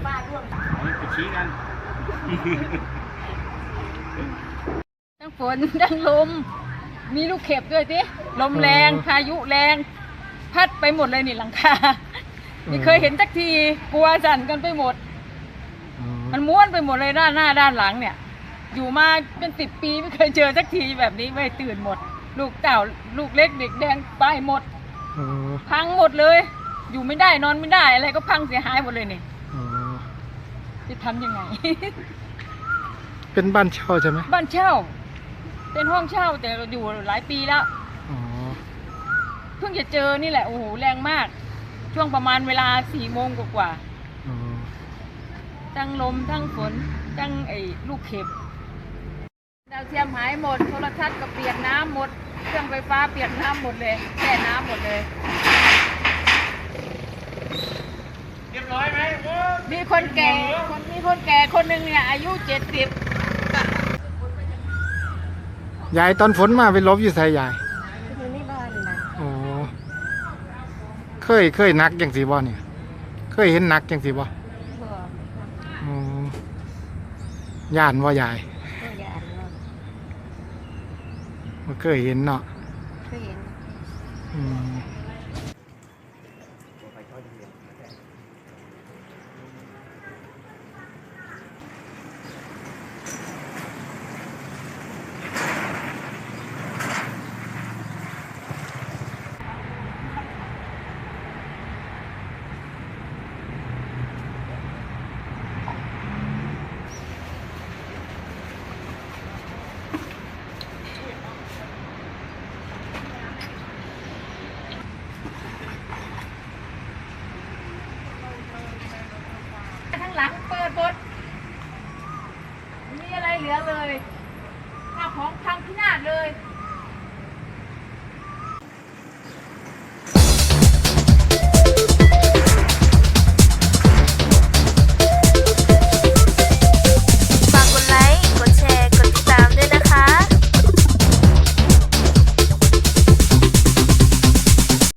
บ้าร่วงไปชี้กันทั้งฝนทั้งลมมีลูกเข็บด้วยสิลมแรงพายุแรงพัดไปหมดเลยนี่หลังคาไม่เคยเห็นสักทีกลัวสั่นกันไปหมดมันม้วนไปหมดเลยด้านหน้าด้านหลังเนี่ยอยู่มาเป็น10 ปีไม่เคยเจอสักทีแบบนี้ไม่ตื่นหมดลูกเต่าลูกเล็กเด็กแดงไปหมดพังหมดเลยอยู่ไม่ได้นอนไม่ได้อะไรก็พังเสียหายหมดเลยนี่จะทำยังไง เป็นบ้านเช่าใช่ไหมบ้านเช่าเป็นห้องเช่าแต่เราอยู่หลายปีแล้วเพิ่งจะเจอนี่แหละโอ้โหแรงมากช่วงประมาณเวลา4 โมงกว่าทั้งลมทั้งฝนทั้งลูกเข็บดาวเทียมหายหมดโทรทัศน์ก็เปียกน้ำหมดเครื่องไฟฟ้าเปียกน้ำหมดเลยแช่น้ำหมดเลยเรียบร้อยไหมมีคนแก่คนหนึ่งเนี่ยอายุ70ยายตอนฝนมาไปลบอยู่ใส่ยายอยู่ในบ้านนะเคยนักจังสีบ่เนี่ยเคยเห็นนักจังสีบ่ย่านว่ายายมันเคยเห็นเนาะเคยเห็นหลังเปิดหมดไม่มีอะไรเหลือเลยข้าวของพังพินาศเลย